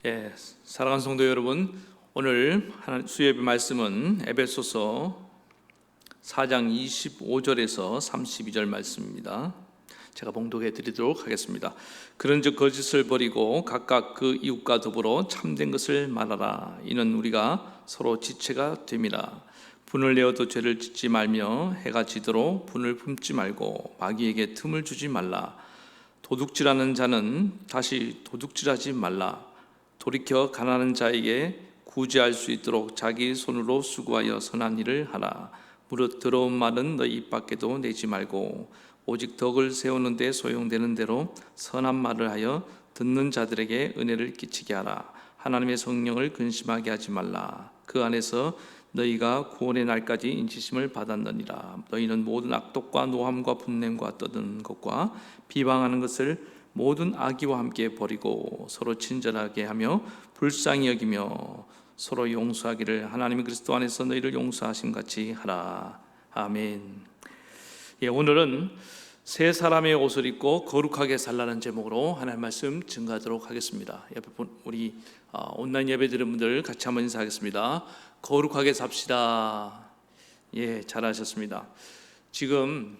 예, 사랑하는 성도 여러분, 오늘 수요예배 말씀은 에베소서 4장 25절에서 32절 말씀입니다. 제가 봉독해 드리도록 하겠습니다. 그런즉 거짓을 버리고 각각 그 이웃과 더불어 참된 것을 말하라. 이는 우리가 서로 지체가 됨이라. 분을 내어도 죄를 짓지 말며 해가 지도록 분을 품지 말고 마귀에게 틈을 주지 말라. 도둑질하는 자는 다시 도둑질하지 말라. 돌이켜 가난한 자에게 구제할 수 있도록 자기 손으로 수고하여 선한 일을 하라. 무릇 더러운 말은 너희 입 밖에도 내지 말고 오직 덕을 세우는 데 소용되는 대로 선한 말을 하여 듣는 자들에게 은혜를 끼치게 하라. 하나님의 성령을 근심하게 하지 말라. 그 안에서 너희가 구원의 날까지 인치심을 받았느니라. 너희는 모든 악독과 노함과 분냄과 떠드는 것과 비방하는 것을 모든 악의와 함께 버리고 서로 친절하게 하며 불쌍히 여기며 서로 용서하기를 하나님이 그리스도 안에서 너희를 용서하심 같이 하라. 아멘. 오늘은 새 사람의 옷을 입고 거룩하게 살라는 제목으로 하나님의 말씀 증거하도록 하겠습니다. 옆에 우리 온라인 예배 드리는 분들 같이 한번 인사하겠습니다. 거룩하게 삽시다. 예, 잘하셨습니다. 지금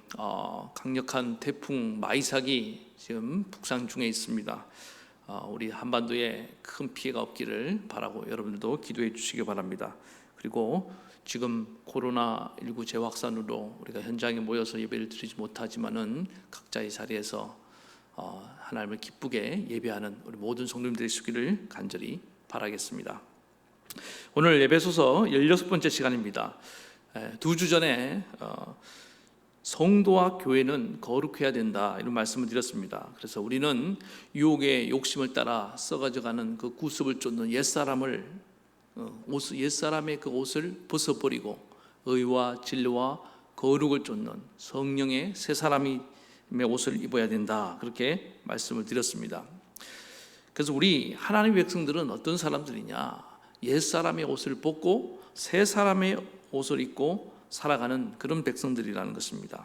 강력한 태풍 마이삭이 지금 북상 중에 있습니다. 우리 한반도에 큰 피해가 없기를 바라고 여러분들도 기도해 주시기 바랍니다. 그리고 지금 코로나19 재확산으로 우리가 현장에 모여서 예배를 드리지 못하지만은 각자의 자리에서 하나님을 기쁘게 예배하는 우리 모든 성도님들이 있기를 간절히 바라겠습니다. 오늘 에베소서 16번째 시간입니다. 2주 전에 성도와 교회는 거룩해야 된다 이런 말씀을 드렸습니다. 그래서 우리는 유혹의 욕심을 따라 썩어져가는 그 구습을 쫓는 옛사람의 그 옷을 벗어버리고 의와 진리와 거룩을 쫓는 성령의 새 사람의 옷을 입어야 된다, 그렇게 말씀을 드렸습니다. 그래서 우리 하나님의 백성들은 어떤 사람들이냐? 옛사람의 옷을 벗고 새 사람의 옷을 입고 살아가는 그런 백성들이라는 것입니다.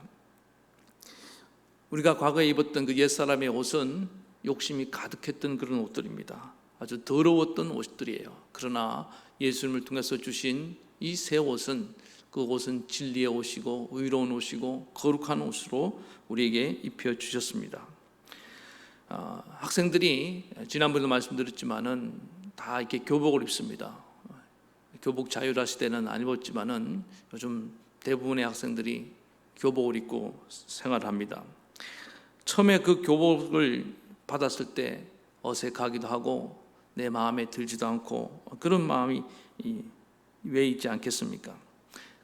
우리가 과거에 입었던 그 옛사람의 옷은 욕심이 가득했던 그런 옷들입니다. 아주 더러웠던 옷들이에요. 그러나 예수님을 통해서 주신 이 새 옷은, 그 옷은 진리의 옷이고 의로운 옷이고 거룩한 옷으로 우리에게 입혀주셨습니다. 학생들이 지난번에도 말씀드렸지만은 다 이렇게 교복을 입습니다. 교복 자유라 시대는 안 입었지만은 요즘 대부분의 학생들이 교복을 입고 생활합니다. 처음에 그 교복을 받았을 때 어색하기도 하고 내 마음에 들지도 않고 그런 마음이 왜 있지 않겠습니까?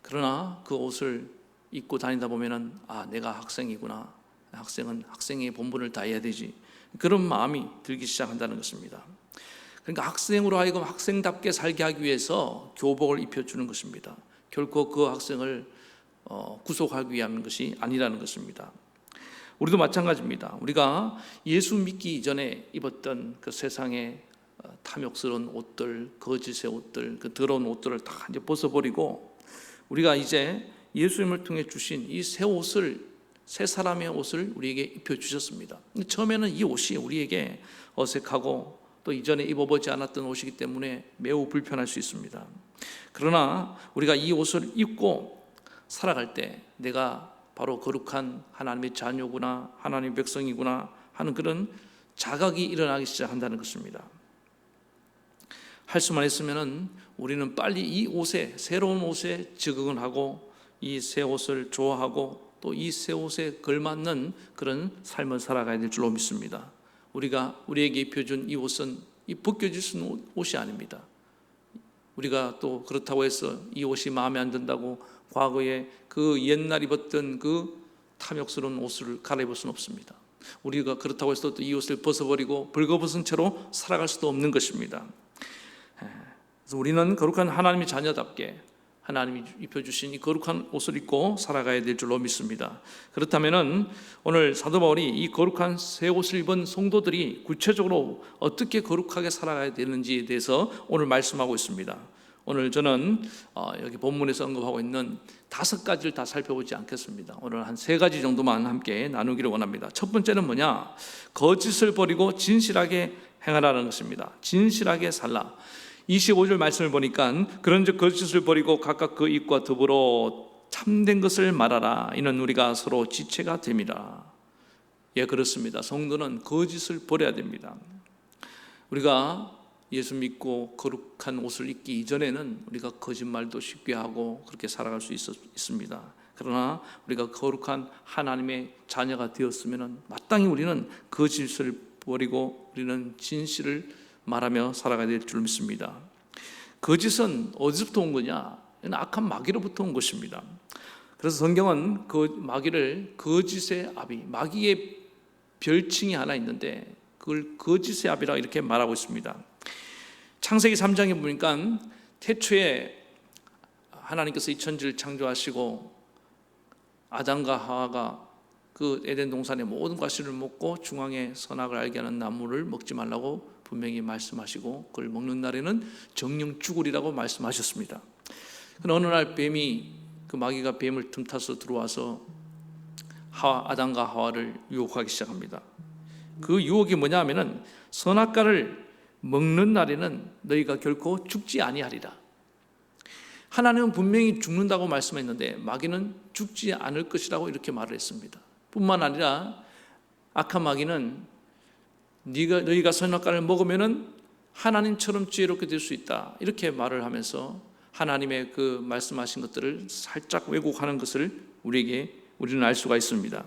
그러나 그 옷을 입고 다니다 보면은 내가 학생이구나. 학생은 학생의 본분을 다해야 되지. 그런 마음이 들기 시작한다는 것입니다. 그러니까 학생으로 하여금 학생답게 살게 하기 위해서 교복을 입혀주는 것입니다. 결코 그 학생을 구속하기 위한 것이 아니라는 것입니다. 우리도 마찬가지입니다. 우리가 예수 믿기 이전에 입었던 그 세상의 탐욕스러운 옷들, 거짓의 옷들, 그 더러운 옷들을 다 이제 벗어버리고 우리가 이제 예수님을 통해 주신 이 새 옷을, 새 사람의 옷을 우리에게 입혀주셨습니다. 근데 처음에는 이 옷이 우리에게 어색하고 또 이전에 입어보지 않았던 옷이기 때문에 매우 불편할 수 있습니다. 그러나 우리가 이 옷을 입고 살아갈 때 내가 바로 거룩한 하나님의 자녀구나, 하나님의 백성이구나 하는 그런 자각이 일어나기 시작한다는 것입니다. 할 수만 있으면은 우리는 빨리 이 옷에, 새로운 옷에 적응을 하고 이 새 옷을 좋아하고 또 이 새 옷에 걸맞는 그런 삶을 살아가야 될 줄로 믿습니다. 우리에게 입혀준 이 옷은 벗겨질 수 있는 옷이 아닙니다. 우리가 또 그렇다고 해서 이 옷이 마음에 안 든다고 과거에 그 옛날 입었던 그 탐욕스러운 옷을 갈아입을 수는 없습니다. 우리가 그렇다고 해서 또 이 옷을 벗어버리고 벌거벗은 채로 살아갈 수도 없는 것입니다. 그래서 우리는 거룩한 하나님의 자녀답게 하나님이 입혀주신 이 거룩한 옷을 입고 살아가야 될 줄로 믿습니다. 그렇다면은 오늘 사도 바울이 이 거룩한 새 옷을 입은 성도들이 구체적으로 어떻게 거룩하게 살아가야 되는지에 대해서 오늘 말씀하고 있습니다. 오늘 저는 여기 본문에서 언급하고 있는 5가지를 다 살펴보지 않겠습니다. 오늘 한 3가지 정도만 함께 나누기를 원합니다. 첫 번째는 뭐냐? 거짓을 버리고 진실하게 행하라는 것입니다. 진실하게 살라. 25절 말씀을 보니까 그런즉 거짓을 버리고 각각 그 입과 더불어 참된 것을 말하라. 이는 우리가 서로 지체가 됨이라. 예, 그렇습니다. 성도는 거짓을 버려야 됩니다. 우리가 예수 믿고 거룩한 옷을 입기 이전에는 우리가 거짓말도 쉽게 하고 그렇게 살아갈 수 있습니다. 그러나 우리가 거룩한 하나님의 자녀가 되었으면 마땅히 우리는 거짓을 버리고 우리는 진실을 말하며 살아가야 될 줄 믿습니다. 거짓은 어디서부터 온 거냐? 악한 마귀로부터 온 것입니다. 그래서 성경은 그 마귀를 거짓의 아비, 마귀의 별칭이 하나 있는데 그걸 거짓의 아비라 이렇게 말하고 있습니다. 창세기 3장에 보니까 태초에 하나님께서 이 천지를 창조하시고 아담과 하와가 그 에덴 동산의 모든 과실을 먹고 중앙에 선악을 알게 하는 나무를 먹지 말라고 분명히 말씀하시고 그걸 먹는 날에는 정령 죽으리라고 말씀하셨습니다. 그러나 어느 날 뱀이 그 마귀가 뱀을 틈타서 들어와서 아담과 하와를 유혹하기 시작합니다. 그 유혹이 뭐냐 하면은 선악과를 먹는 날에는 너희가 결코 죽지 아니하리라. 하나님은 분명히 죽는다고 말씀했는데 마귀는 죽지 않을 것이라고 이렇게 말을 했습니다. 뿐만 아니라 악한 마귀는 너희가 선악과를 먹으면은 하나님처럼 지혜롭게 될 수 있다 이렇게 말을 하면서 하나님의 그 말씀하신 것들을 살짝 왜곡하는 것을 우리는 알 수가 있습니다.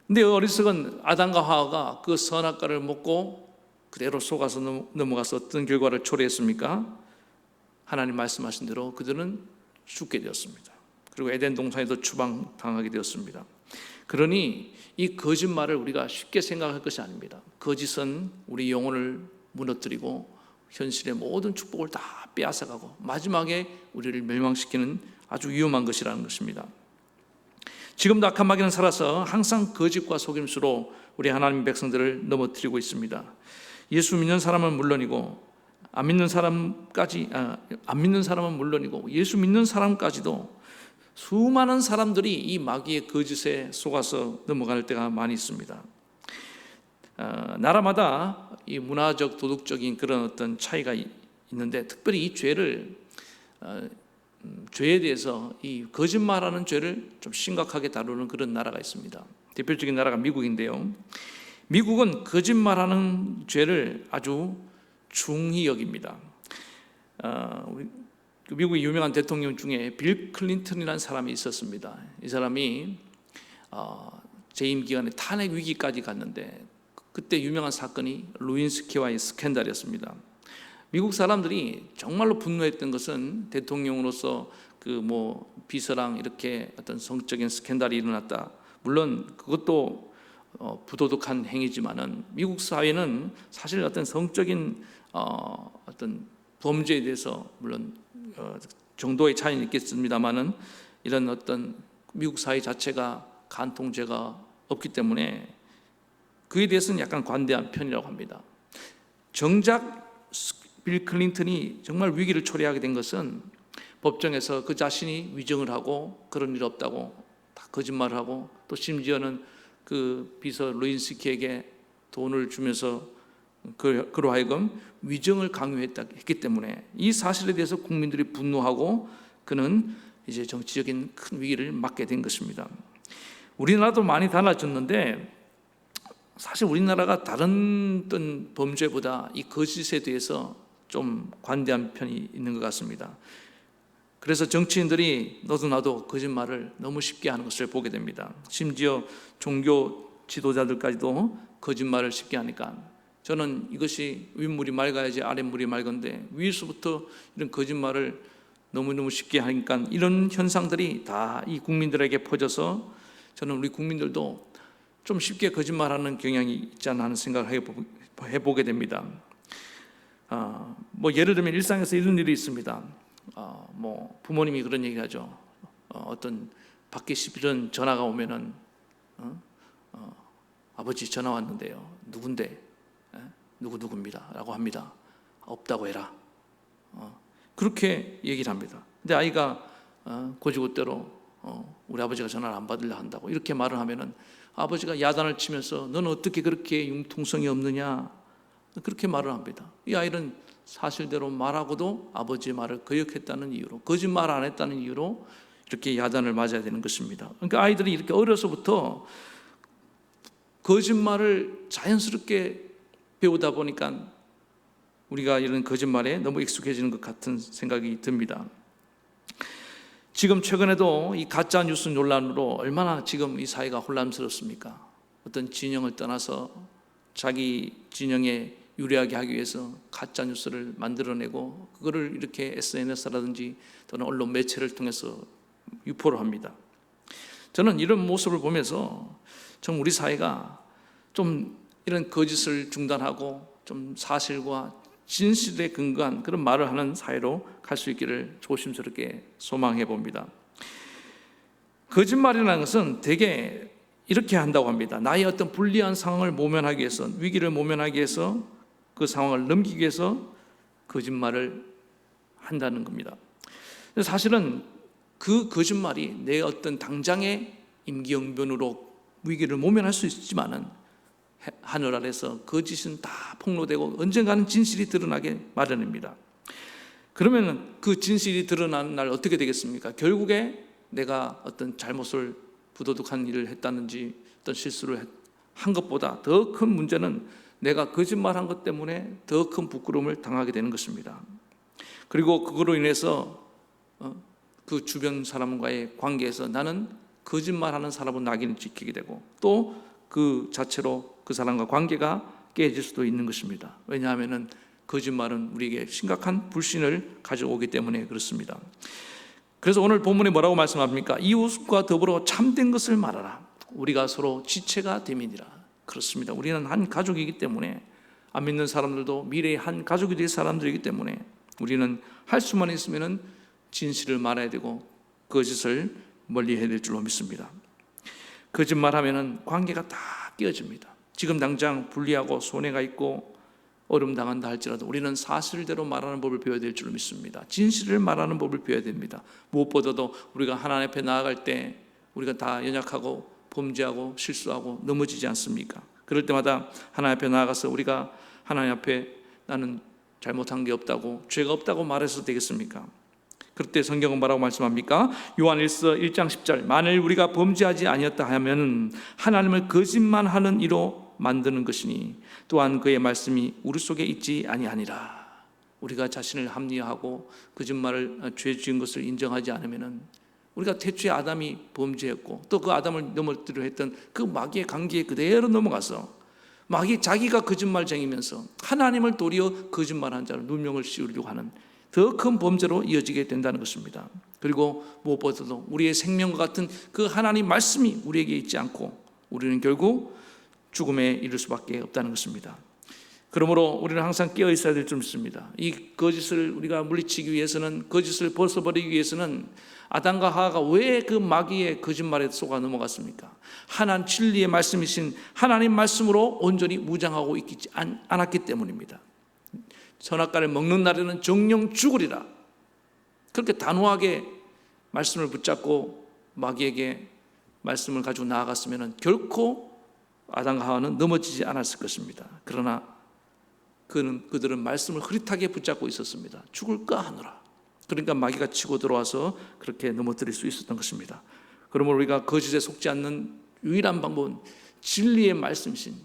근데 어리석은 아담과 하와가 그 선악과를 먹고 그대로 속아서 넘어가서 어떤 결과를 초래했습니까? 하나님 말씀하신 대로 그들은 죽게 되었습니다. 그리고 에덴 동산에도 추방당하게 되었습니다. 그러니 이 거짓말을 우리가 쉽게 생각할 것이 아닙니다. 거짓은 우리 영혼을 무너뜨리고 현실의 모든 축복을 다 빼앗아가고 마지막에 우리를 멸망시키는 아주 위험한 것이라는 것입니다. 지금도 악한 마귀는 살아서 항상 거짓과 속임수로 우리 하나님 백성들을 넘어뜨리고 있습니다. 예수 믿는 사람은 물론이고 안 믿는 사람은 물론이고 예수 믿는 사람까지도 수많은 사람들이 이 마귀의 거짓에 속아서 넘어갈 때가 많이 있습니다. 나라마다 이 문화적 도덕적인 그런 어떤 차이가 있는데 특별히 이 죄에 대해서 이 거짓말하는 죄를 좀 심각하게 다루는 그런 나라가 있습니다. 대표적인 나라가 미국인데요. 미국은 거짓말하는 죄를 아주 중히 여깁니다. 미국의 유명한 대통령 중에 빌 클린턴이라는 사람이 있었습니다. 이 사람이 재임 기간에 탄핵 위기까지 갔는데 그때 유명한 사건이 루인스키와의 스캔들이었습니다. 미국 사람들이 정말로 분노했던 것은 대통령으로서 비서랑 이렇게 어떤 성적인 스캔들이 일어났다. 물론 그것도 부도덕한 행위지만은 미국 사회는 사실 어떤 성적인 어떤 범죄에 대해서 물론 정도의 차이는 있겠습니다만은 이런 어떤 미국 사회 자체가 간통죄가 없기 때문에 그에 대해서는 약간 관대한 편이라고 합니다. 정작 빌 클린턴이 정말 위기를 초래하게 된 것은 법정에서 그 자신이 위증을 하고 그런 일 없다고 다 거짓말을 하고 또 심지어는 그 비서 루인스키에게 돈을 주면서 그로 하여금 위증을 강요했기 때문에 이 사실에 대해서 국민들이 분노하고 그는 이제 정치적인 큰 위기를 맞게 된 것입니다. 우리나라도 많이 달라졌는데 사실 우리나라가 다른 어떤 범죄보다 이 거짓에 대해서 좀 관대한 편이 있는 것 같습니다. 그래서 정치인들이 너도 나도 거짓말을 너무 쉽게 하는 것을 보게 됩니다. 심지어 종교 지도자들까지도 거짓말을 쉽게 하니까 저는 이것이 윗물이 맑아야지 아랫물이 맑은데 위에서부터 이런 거짓말을 너무너무 쉽게 하니까 이런 현상들이 다 이 국민들에게 퍼져서 저는 우리 국민들도 좀 쉽게 거짓말하는 경향이 있지 않나 하는 생각을 해보게 됩니다. 예를 들면 일상에서 이런 일이 있습니다. 부모님이 그런 얘기 하죠. 어떤 받기 싫은 전화가 오면은 아버지 전화 왔는데요. 누군데? 누구입니다 라고 합니다. 없다고 해라. 그렇게 얘기를 합니다. 근데 아이가 고지고대로 우리 아버지가 전화를 안 받으려 한다고 이렇게 말을 하면은 아버지가 야단을 치면서 너는 어떻게 그렇게 융통성이 없느냐 그렇게 말을 합니다. 이 아이는 사실대로 말하고도 아버지의 말을 거역했다는 이유로, 거짓말 안 했다는 이유로 이렇게 야단을 맞아야 되는 것입니다. 그러니까 아이들이 이렇게 어려서부터 거짓말을 자연스럽게 배우다 보니까 우리가 이런 거짓말에 너무 익숙해지는 것 같은 생각이 듭니다. 지금 최근에도 이 가짜 뉴스 논란으로 얼마나 지금 이 사회가 혼란스럽습니까? 어떤 진영을 떠나서 자기 진영에 유리하게 하기 위해서 가짜 뉴스를 만들어내고 그거를 이렇게 SNS라든지 또는 언론 매체를 통해서 유포를 합니다. 저는 이런 모습을 보면서 좀 우리 사회가 좀 이런 거짓을 중단하고 좀 사실과 진실에 근거한 그런 말을 하는 사회로 갈 수 있기를 조심스럽게 소망해 봅니다. 거짓말이라는 것은 대개 이렇게 한다고 합니다. 나의 어떤 불리한 상황을 모면하기 위해서, 위기를 모면하기 위해서, 그 상황을 넘기기 위해서 거짓말을 한다는 겁니다. 사실은 그 거짓말이 내 어떤 당장의 임기응변으로 위기를 모면할 수 있지만은 하늘 아래서 거짓은 다 폭로되고 언젠가는 진실이 드러나게 마련입니다. 그러면 그 진실이 드러나는 날 어떻게 되겠습니까? 결국에 내가 어떤 잘못을 부도덕한 일을 했다든지 어떤 실수를 한 것보다 더 큰 문제는 내가 거짓말한 것 때문에 더 큰 부끄러움을 당하게 되는 것입니다. 그리고 그거로 인해서 그 주변 사람과의 관계에서 나는 거짓말하는 사람은 낙인을 찍히게 되고 또 그 자체로 그 사람과 관계가 깨질 수도 있는 것입니다. 왜냐하면 거짓말은 우리에게 심각한 불신을 가져오기 때문에 그렇습니다. 그래서 오늘 본문에 뭐라고 말씀합니까? 이웃과 더불어 참된 것을 말하라. 우리가 서로 지체가 됨이니라. 그렇습니다. 우리는 한 가족이기 때문에 안 믿는 사람들도 미래의 한 가족이 될 사람들이기 때문에 우리는 할 수만 있으면 진실을 말해야 되고 거짓을 멀리해야 될 줄로 믿습니다. 거짓말하면 관계가 다 깨어집니다. 지금 당장 불리하고 손해가 있고 어려움 당한다 할지라도 우리는 사실대로 말하는 법을 배워야 될 줄로 믿습니다. 진실을 말하는 법을 배워야 됩니다. 무엇보다도 우리가 하나님 앞에 나아갈 때 우리가 다 연약하고 범죄하고 실수하고 넘어지지 않습니까? 그럴 때마다 하나님 앞에 나아가서 우리가 하나님 앞에 나는 잘못한 게 없다고, 죄가 없다고 말해서 되겠습니까? 그럴 때 성경은 뭐라고 말씀합니까? 요한일서 1장 10절 만일 우리가 범죄하지 아니었다 하면 하나님을 거짓말하는 이로 만드는 것이니 또한 그의 말씀이 우리 속에 있지 아니하니라. 우리가 자신을 합리화하고 거짓말을 죄 지은 것을 인정하지 않으면 우리가 태초에 아담이 범죄했고 또 그 아담을 넘어뜨려 했던 그 마귀의 관계에 그대로 넘어가서 마귀 자기가 거짓말쟁이면서 하나님을 도리어 거짓말한 자로 누명을 씌우려고 하는 더 큰 범죄로 이어지게 된다는 것입니다. 그리고 무엇보다도 우리의 생명과 같은 그 하나님 말씀이 우리에게 있지 않고 우리는 결국 죽음에 이를 수밖에 없다는 것입니다. 그러므로 우리는 항상 깨어 있어야 될 줄 믿습니다. 이 거짓을 우리가 물리치기 위해서는, 거짓을 벗어버리기 위해서는 아담과 하와가 왜 그 마귀의 거짓말에 속아 넘어갔습니까? 하나님 진리의 말씀이신 하나님 말씀으로 온전히 무장하고 있지 않았기 때문입니다. 선악과를 먹는 날에는 정령 죽으리라. 그렇게 단호하게 말씀을 붙잡고 마귀에게 말씀을 가지고 나아갔으면 결코 아담과 하와는 넘어지지 않았을 것입니다. 그러나 그들은 말씀을 흐릿하게 붙잡고 있었습니다. 죽을까 하노라. 그러니까 마귀가 치고 들어와서 그렇게 넘어뜨릴 수 있었던 것입니다. 그러므로 우리가 거짓에 속지 않는 유일한 방법은 진리의 말씀이신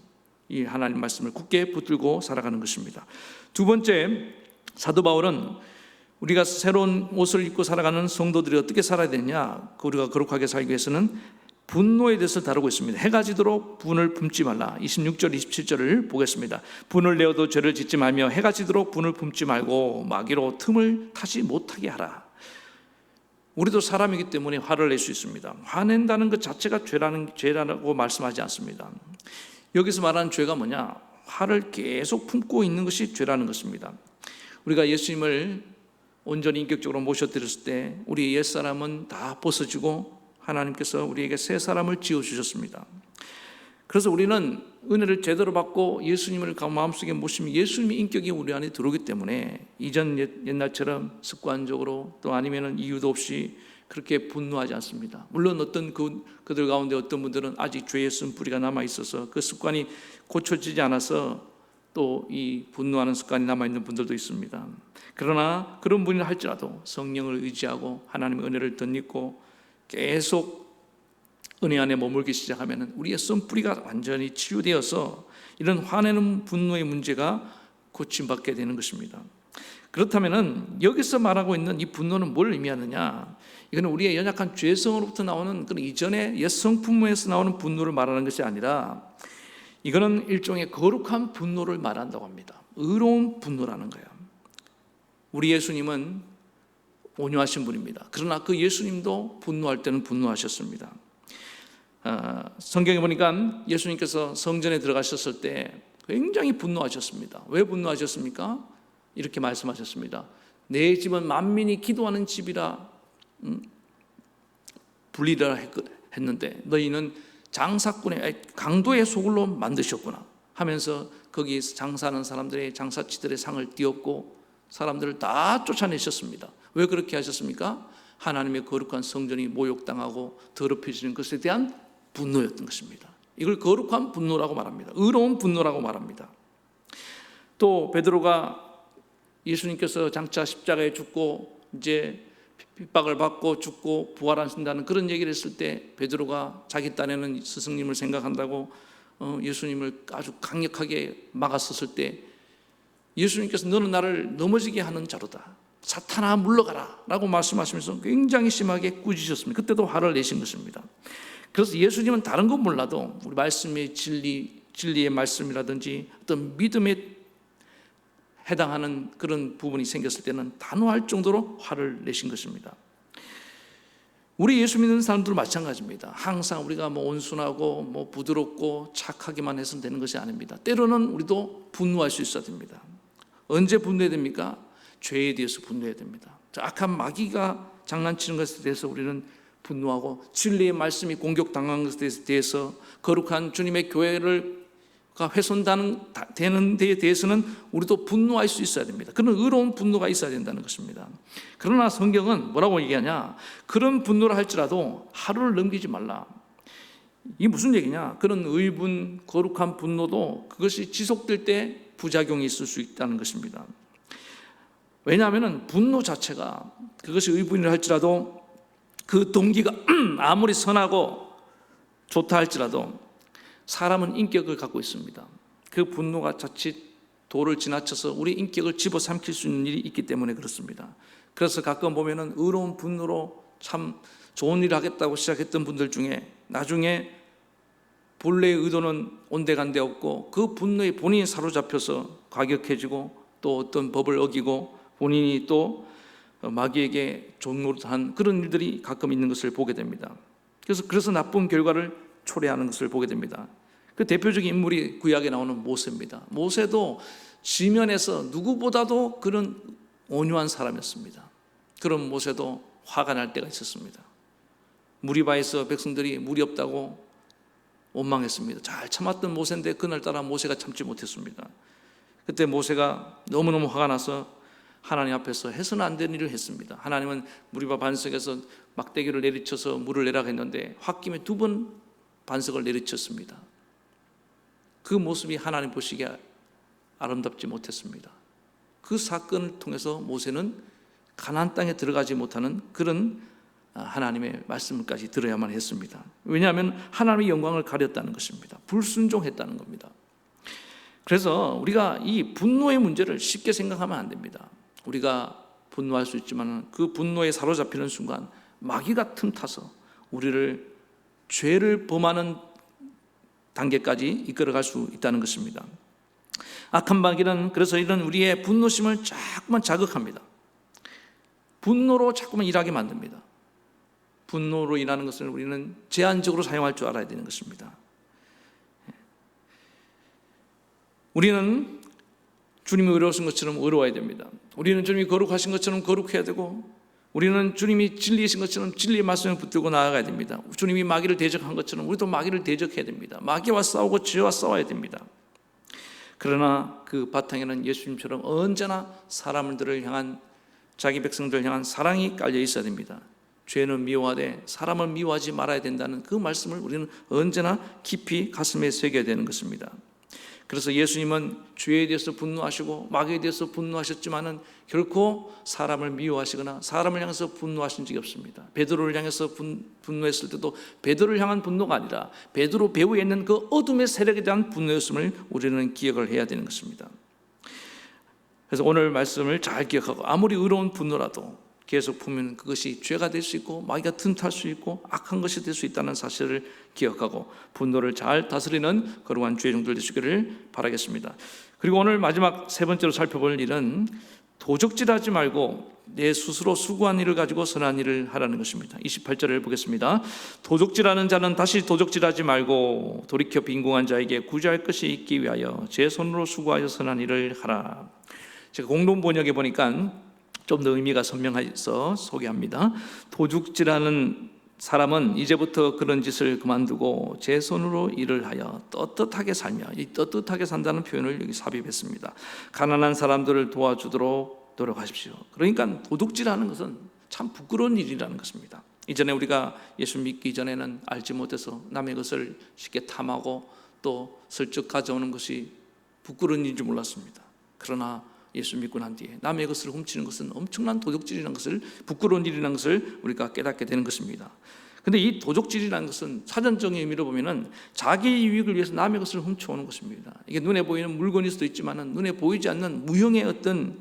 이 하나님 말씀을 굳게 붙들고 살아가는 것입니다. 두 번째, 사도 바울은 우리가 새로운 옷을 입고 살아가는 성도들이 어떻게 살아야 되냐, 우리가 거룩하게 살기 위해서는 분노에 대해서 다루고 있습니다. 해가 지도록 분을 품지 말라. 26절 27절을 보겠습니다. 분을 내어도 죄를 짓지 말며 해가 지도록 분을 품지 말고 마귀로 틈을 타지 못하게 하라. 우리도 사람이기 때문에 화를 낼 수 있습니다. 화낸다는 것 자체가 죄라고 말씀하지 않습니다. 여기서 말하는 죄가 뭐냐? 화를 계속 품고 있는 것이 죄라는 것입니다. 우리가 예수님을 온전히 인격적으로 모셔드렸을 때 우리 옛사람은 다 벗어지고 하나님께서 우리에게 새 사람을 지어주셨습니다. 그래서 우리는 은혜를 제대로 받고 예수님을 마음속에 모시면 예수님의 인격이 우리 안에 들어오기 때문에 이전 옛날처럼 습관적으로 또 아니면 이유도 없이 그렇게 분노하지 않습니다. 물론 그들 가운데 어떤 분들은 아직 죄의 쓴뿌리가 남아있어서 그 습관이 고쳐지지 않아서 또 이 분노하는 습관이 남아있는 분들도 있습니다. 그러나 그런 분이라 할지라도 성령을 의지하고 하나님의 은혜를 덧입고 계속 은혜 안에 머물기 시작하면 우리의 쓴뿌리가 완전히 치유되어서 이런 화내는 분노의 문제가 고침받게 되는 것입니다. 그렇다면 여기서 말하고 있는 이 분노는 뭘 의미하느냐? 이거는 우리의 연약한 죄성으로부터 나오는 그런 이전의 옛 성품에서 나오는 분노를 말하는 것이 아니라 이거는 일종의 거룩한 분노를 말한다고 합니다. 의로운 분노라는 거예요. 우리 예수님은 온유하신 분입니다. 그러나 그 예수님도 분노할 때는 분노하셨습니다. 성경에 보니까 예수님께서 성전에 들어가셨을 때 굉장히 분노하셨습니다. 왜 분노하셨습니까? 이렇게 말씀하셨습니다. 내 집은 만민이 기도하는 집이라 불리라 했는데 너희는 장사꾼의 강도의 소굴로 만드셨구나 하면서 거기에서 장사하는 사람들의 장사치들의 상을 띄웠고 사람들을 다 쫓아내셨습니다. 왜 그렇게 하셨습니까? 하나님의 거룩한 성전이 모욕당하고 더럽혀지는 것에 대한 분노였던 것입니다. 이걸 거룩한 분노라고 말합니다. 의로운 분노라고 말합니다. 또 베드로가 예수님께서 장차 십자가에 죽고 이제 핍박을 받고 죽고 부활하신다는 그런 얘기를 했을 때 베드로가 자기 딴에는 스승님을 생각한다고 예수님을 아주 강력하게 막았었을 때 예수님께서 너는 나를 넘어지게 하는 자로다. 사탄아 물러가라 라고 말씀하시면서 굉장히 심하게 꾸짖으셨습니다. 그때도 화를 내신 것입니다. 그래서 예수님은 다른 건 몰라도 우리 말씀의 진리의 말씀이라든지 어떤 믿음에 해당하는 그런 부분이 생겼을 때는 단호할 정도로 화를 내신 것입니다. 우리 예수 믿는 사람들도 마찬가지입니다. 항상 우리가 온순하고 부드럽고 착하기만 해서는 되는 것이 아닙니다. 때로는 우리도 분노할 수 있어야 됩니다. 언제 분노해야 됩니까? 죄에 대해서 분노해야 됩니다. 악한 마귀가 장난치는 것에 대해서 우리는 분노하고 진리의 말씀이 공격당한 것에 대해서 거룩한 주님의 교회를 훼손되는 데에 대해서는 우리도 분노할 수 있어야 됩니다. 그런 의로운 분노가 있어야 된다는 것입니다. 그러나 성경은 뭐라고 얘기하냐? 그런 분노를 할지라도 하루를 넘기지 말라. 이게 무슨 얘기냐? 그런 의분, 거룩한 분노도 그것이 지속될 때 부작용이 있을 수 있다는 것입니다. 왜냐하면 분노 자체가 그것이 의분이라 할지라도 그 동기가 아무리 선하고 좋다 할지라도 사람은 인격을 갖고 있습니다. 그 분노가 자칫 도를 지나쳐서 우리 인격을 집어삼킬 수 있는 일이 있기 때문에 그렇습니다. 그래서 가끔 보면은 의로운 분노로 참 좋은 일을 하겠다고 시작했던 분들 중에 나중에 본래의 의도는 온데간데 없고 그 분노에 본인이 사로잡혀서 과격해지고 또 어떤 법을 어기고 본인이 또 마귀에게 종노릇한 그런 일들이 가끔 있는 것을 보게 됩니다. 그래서 나쁜 결과를 초래하는 것을 보게 됩니다. 그 대표적인 인물이 구약에 나오는 모세입니다. 모세도 지면에서 누구보다도 그런 온유한 사람이었습니다. 그런 모세도 화가 날 때가 있었습니다. 무리바에서 백성들이 물이 없다고 원망했습니다. 잘 참았던 모세인데 그날따라 모세가 참지 못했습니다. 그때 모세가 너무너무 화가 나서 하나님 앞에서 해서는 안 되는 일을 했습니다. 하나님은 무리바 반석에서 막대기를 내리쳐서 물을 내라고 했는데 홧김에 2번 반석을 내리쳤습니다. 그 모습이 하나님 보시기에 아름답지 못했습니다. 그 사건을 통해서 모세는 가나안 땅에 들어가지 못하는 그런 하나님의 말씀까지 들어야만 했습니다. 왜냐하면 하나님의 영광을 가렸다는 것입니다. 불순종했다는 겁니다. 그래서 우리가 이 분노의 문제를 쉽게 생각하면 안 됩니다. 우리가 분노할 수 있지만 그 분노에 사로잡히는 순간 마귀가 틈타서 우리를 죄를 범하는 단계까지 이끌어갈 수 있다는 것입니다. 악한 마귀는 그래서 이런 우리의 분노심을 자꾸만 자극합니다. 분노로 자꾸만 일하게 만듭니다. 분노로 일하는 것을 우리는 제한적으로 사용할 줄 알아야 되는 것입니다. 우리는 주님이 의로우신 것처럼 의로워야 됩니다. 우리는 주님이 거룩하신 것처럼 거룩해야 되고 우리는 주님이 진리이신 것처럼 진리의 말씀을 붙들고 나아가야 됩니다. 주님이 마귀를 대적한 것처럼 우리도 마귀를 대적해야 됩니다. 마귀와 싸우고 죄와 싸워야 됩니다. 그러나 그 바탕에는 예수님처럼 언제나 사람들을 향한 자기 백성들을 향한 사랑이 깔려 있어야 됩니다. 죄는 미워하되 사람을 미워하지 말아야 된다는 그 말씀을 우리는 언제나 깊이 가슴에 새겨야 되는 것입니다. 그래서 예수님은 죄에 대해서 분노하시고 마귀에 대해서 분노하셨지만은 결코 사람을 미워하시거나 사람을 향해서 분노하신 적이 없습니다. 베드로를 향해서 분노했을 때도 베드로를 향한 분노가 아니라 베드로 배후에 있는 그 어둠의 세력에 대한 분노였음을 우리는 기억을 해야 되는 것입니다. 그래서 오늘 말씀을 잘 기억하고 아무리 의로운 분노라도 계속 품으면 그것이 죄가 될 수 있고 마귀가 틈탈 수 있고 악한 것이 될 수 있다는 사실을 기억하고 분노를 잘 다스리는 거룩한 주의 종들 되시기를 바라겠습니다. 그리고 오늘 마지막 세 번째로 살펴볼 일은 도적질하지 말고 내 스스로 수고한 일을 가지고 선한 일을 하라는 것입니다. 28절을 보겠습니다. 도적질하는 자는 다시 도적질하지 말고 돌이켜 빈궁한 자에게 구제할 것이 있기 위하여 제 손으로 수고하여 선한 일을 하라. 제가 공동 번역에 보니까 좀 더 의미가 선명해서 소개합니다. 도둑질하는 사람은 이제부터 그런 짓을 그만두고 제 손으로 일을 하여 떳떳하게 살며, 이 떳떳하게 산다는 표현을 여기 삽입했습니다. 가난한 사람들을 도와주도록 노력하십시오. 그러니까 도둑질하는 것은 참 부끄러운 일이라는 것입니다. 이전에 우리가 예수 믿기 전에는 알지 못해서 남의 것을 쉽게 탐하고 또 슬쩍 가져오는 것이 부끄러운 일인 줄 몰랐습니다. 그러나 예수 믿고 난 뒤에 남의 것을 훔치는 것은 엄청난 도둑질이라는 것을, 부끄러운 일이라는 것을 우리가 깨닫게 되는 것입니다. 그런데 이 도둑질이라는 것은 사전적인 의미로 보면은 자기 유익을 위해서 남의 것을 훔쳐오는 것입니다. 이게 눈에 보이는 물건일 수도 있지만은 눈에 보이지 않는 무형의 어떤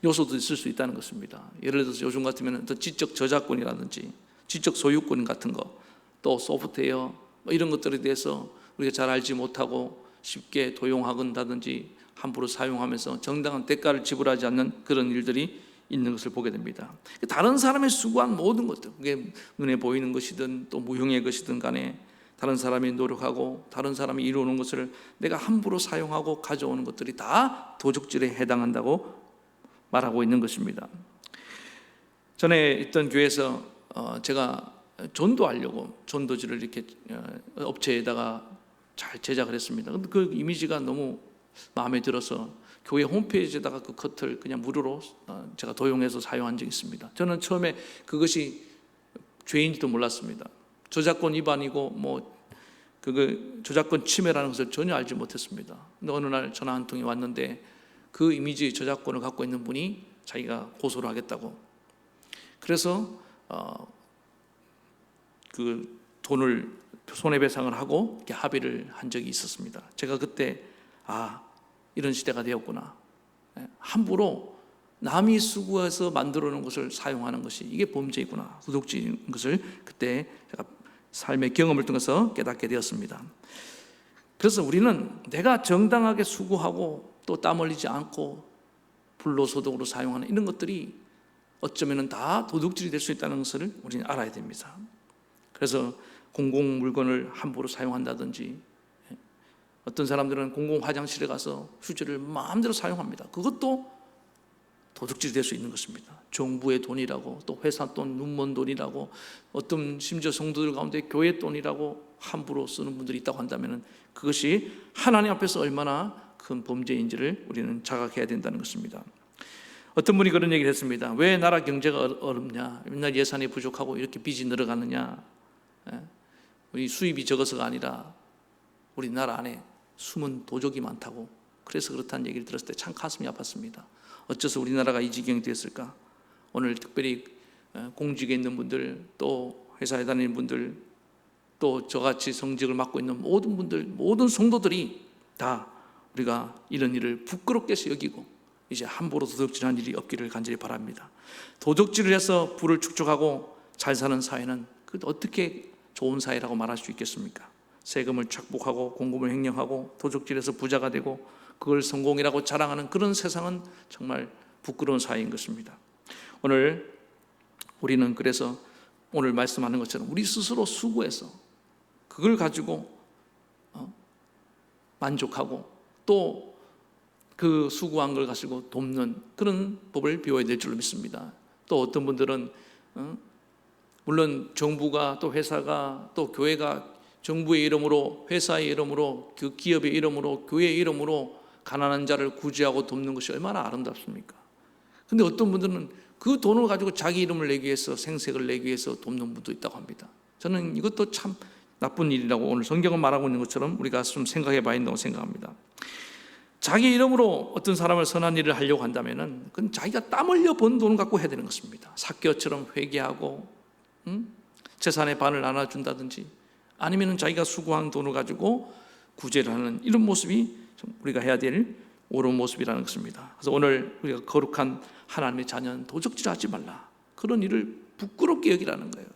요소도 있을 수 있다는 것입니다. 예를 들어서 요즘 같으면 어떤 지적 저작권이라든지 지적 소유권 같은 거, 또 소프트웨어 이런 것들에 대해서 우리가 잘 알지 못하고 쉽게 도용한다든지 함부로 사용하면서 정당한 대가를 지불하지 않는 그런 일들이 있는 것을 보게 됩니다. 다른 사람의 수고한 모든 것들, 그게 눈에 보이는 것이든 또 무형의 것이든 간에 다른 사람이 노력하고 다른 사람이 이루는 것을 내가 함부로 사용하고 가져오는 것들이 다 도둑질에 해당한다고 말하고 있는 것입니다. 전에 있던 교회에서 제가 전도하려고 전도지를 이렇게 업체에다가 잘 제작을 했습니다. 근데 그 이미지가 너무 마음에 들어서 교회 홈페이지에다가 그 컷을 그냥 무료로 제가 도용해서 사용한 적이 있습니다. 저는 처음에 그것이 죄인지도 몰랐습니다. 저작권 위반이고 뭐 그거 저작권 침해라는 것을 전혀 알지 못했습니다. 근데 어느 날 전화 한 통이 왔는데 그 이미지 저작권을 갖고 있는 분이 자기가 고소를 하겠다고, 그래서 그 돈을 손해배상을 하고 이렇게 합의를 한 적이 있었습니다. 제가 그때 이런 시대가 되었구나. 함부로 남이 수고해서 만들어 놓은 것을 사용하는 것이 이게 범죄이구나, 도둑질인 것을 그때 제가 삶의 경험을 통해서 깨닫게 되었습니다. 그래서 우리는 내가 정당하게 수고하고 또 땀 흘리지 않고 불로소득으로 사용하는 이런 것들이 어쩌면 다 도둑질이 될 수 있다는 것을 우리는 알아야 됩니다. 그래서 공공 물건을 함부로 사용한다든지, 어떤 사람들은 공공 화장실에 가서 휴지를 마음대로 사용합니다. 그것도 도둑질이 될 수 있는 것입니다. 정부의 돈이라고, 또 회사 돈, 눈먼 돈이라고, 어떤 심지어 성도들 가운데 교회 돈이라고 함부로 쓰는 분들이 있다고 한다면 그것이 하나님 앞에서 얼마나 큰 범죄인지를 우리는 자각해야 된다는 것입니다. 어떤 분이 그런 얘기를 했습니다. 왜 나라 경제가 어렵냐, 맨날 예산이 부족하고 이렇게 빚이 늘어가느냐, 우리 수입이 적어서가 아니라 우리나라 안에 숨은 도적이 많다고, 그래서 그렇다는 얘기를 들었을 때 참 가슴이 아팠습니다. 어째서 우리나라가 이 지경이 됐을까? 오늘 특별히 공직에 있는 분들, 또 회사에 다니는 분들, 또 저같이 성직을 맡고 있는 모든 분들, 모든 성도들이 다 우리가 이런 일을 부끄럽게 여기고 이제 함부로 도둑질한 일이 없기를 간절히 바랍니다. 도둑질을 해서 부를 축적하고 잘 사는 사회는 그 어떻게 좋은 사회라고 말할 수 있겠습니까? 세금을 착복하고 공금을 횡령하고 도둑질해서 부자가 되고 그걸 성공이라고 자랑하는 그런 세상은 정말 부끄러운 사회인 것입니다. 오늘 우리는 그래서 오늘 말씀하는 것처럼 우리 스스로 수고해서 그걸 가지고 만족하고 또 그 수고한 걸 가지고 돕는 그런 법을 배워야 될 줄로 믿습니다. 또 어떤 분들은 물론 정부가 또 회사가 또 교회가 정부의 이름으로, 회사의 이름으로, 그 기업의 이름으로, 교회의 이름으로 가난한 자를 구제하고 돕는 것이 얼마나 아름답습니까? 근데 어떤 분들은 그 돈을 가지고 자기 이름을 내기 위해서, 생색을 내기 위해서 돕는 분도 있다고 합니다. 저는 이것도 참 나쁜 일이라고 오늘 성경은 말하고 있는 것처럼 우리가 좀 생각해 봐야 된다고 생각합니다. 자기 이름으로 어떤 사람을 선한 일을 하려고 한다면 그건 자기가 땀 흘려 번 돈을 갖고 해야 되는 것입니다. 삭개처럼 회개하고 재산의 반을 나눠준다든지, 아니면 자기가 수고한 돈을 가지고 구제를 하는 이런 모습이 우리가 해야 될 옳은 모습이라는 것입니다. 그래서 오늘 우리가 거룩한 하나님의 자녀는 도적질하지 말라, 그런 일을 부끄럽게 여기라는 거예요.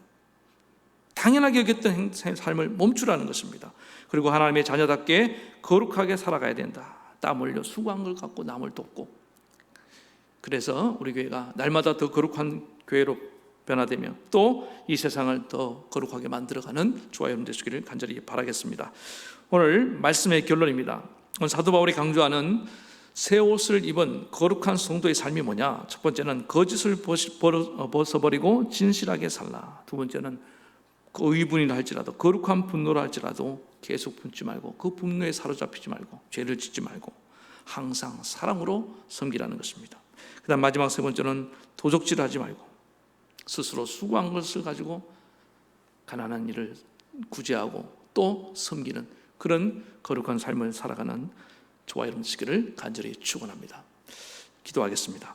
당연하게 여겼던 삶을 멈추라는 것입니다. 그리고 하나님의 자녀답게 거룩하게 살아가야 된다. 땀 흘려 수고한 걸 갖고 남을 돕고, 그래서 우리 교회가 날마다 더 거룩한 교회로 변화되며 또 이 세상을 더 거룩하게 만들어가는 저와 여러분 되시기를 간절히 바라겠습니다. 오늘 말씀의 결론입니다. 오늘 사도 바울이 강조하는 새 옷을 입은 거룩한 성도의 삶이 뭐냐? 첫 번째는 거짓을 벗어버리고 진실하게 살라. 두 번째는 그 의분이라 할지라도, 거룩한 분노라 할지라도 계속 품지 말고, 그 분노에 사로잡히지 말고, 죄를 짓지 말고 항상 사랑으로 섬기라는 것입니다. 그 다음 마지막 세 번째는 도적질하지 말고 스스로 수고한 것을 가지고 가난한 일을 구제하고 또 섬기는 그런 거룩한 삶을 살아가는 저와 여러분 되시기를 간절히 축원합니다. 기도하겠습니다.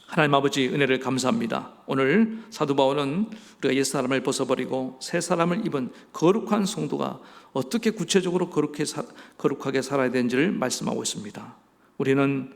하나님 아버지, 은혜를 감사합니다. 오늘 사도 바울은 우리가 옛사람을 벗어버리고 새 사람을 입은 거룩한 성도가 어떻게 구체적으로 거룩하게 살아야 되는지를 말씀하고 있습니다. 우리는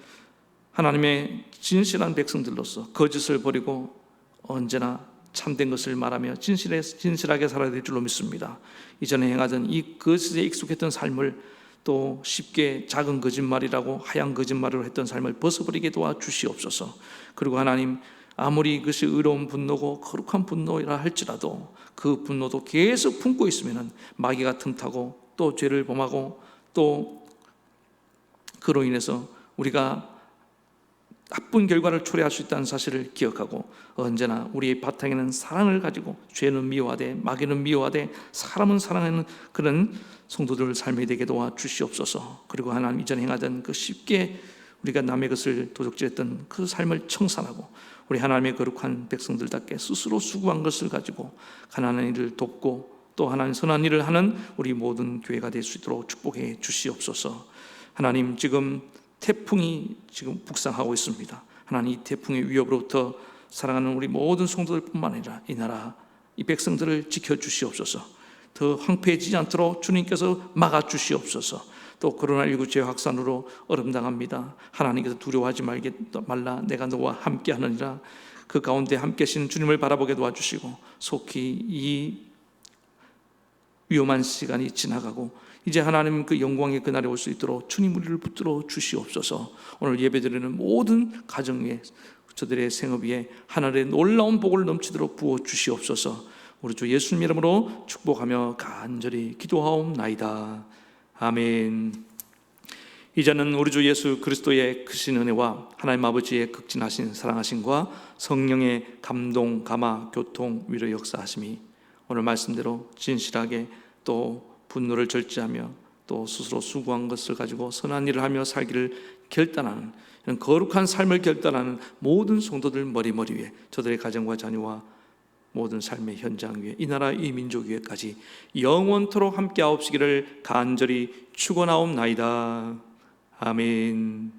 하나님의 진실한 백성들로서 거짓을 버리고 언제나 참된 것을 말하며 진실하게 살아야 될 줄로 믿습니다. 이전에 행하던 이 거짓에 익숙했던 삶을 또 쉽게 작은 거짓말이라고 하얀 거짓말을 했던 삶을 벗어버리게 도와주시옵소서. 그리고 하나님, 아무리 그것이 의로운 분노고 거룩한 분노라 할지라도 그 분노도 계속 품고 있으면 마귀가 틈타고 또 죄를 범하고 또 그로 인해서 우리가 나쁜 결과를 초래할 수 있다는 사실을 기억하고 언제나 우리의 바탕에는 사랑을 가지고 죄는 미워하되 마귀는 미워하되 사람은 사랑하는 그런 성도들 삶이 되게 도와주시옵소서. 그리고 하나님, 이전에 행하던 그 쉽게 우리가 남의 것을 도적질했던 그 삶을 청산하고 우리 하나님의 거룩한 백성들답게 스스로 수고한 것을 가지고 가난한 일을 돕고 또 하나님 선한 일을 하는 우리 모든 교회가 될 수 있도록 축복해 주시옵소서. 하나님, 지금 태풍이 지금 북상하고 있습니다. 하나님, 이 태풍의 위협으로부터 사랑하는 우리 모든 성도들뿐만 아니라 이 나라, 이 백성들을 지켜주시옵소서. 더 황폐해지지 않도록 주님께서 막아주시옵소서. 또 코로나19 재확산으로 어름당합니다. 하나님께서 두려워하지 말라, 내가 너와 함께 하느니라. 그 가운데 함께 하시는 주님을 바라보게 도와주시고 속히 이 위험한 시간이 지나가고 이제 하나님 그 영광의 그날이 올 수 있도록 주님 우리를 붙들어 주시옵소서. 오늘 예배드리는 모든 가정 위에, 저들의 생업 위에 하늘의 놀라운 복을 넘치도록 부어 주시옵소서. 우리 주 예수님 이름으로 축복하며 간절히 기도하옵나이다. 아멘. 이제는 우리 주 예수 그리스도의 크신 은혜와 하나님 아버지의 극진하신 사랑하심과 성령의 감동, 감화, 교통, 위로 역사하심이 오늘 말씀대로 진실하게 또 분노를 절제하며 또 스스로 수고한 것을 가지고 선한 일을 하며 살기를 결단하는 이런 거룩한 삶을 결단하는 모든 성도들 머리 위에, 저들의 가정과 자녀와 모든 삶의 현장 위에, 이 나라 이 민족 위에까지 영원토록 함께 하옵시기를 간절히 축원하옵나이다. 아멘.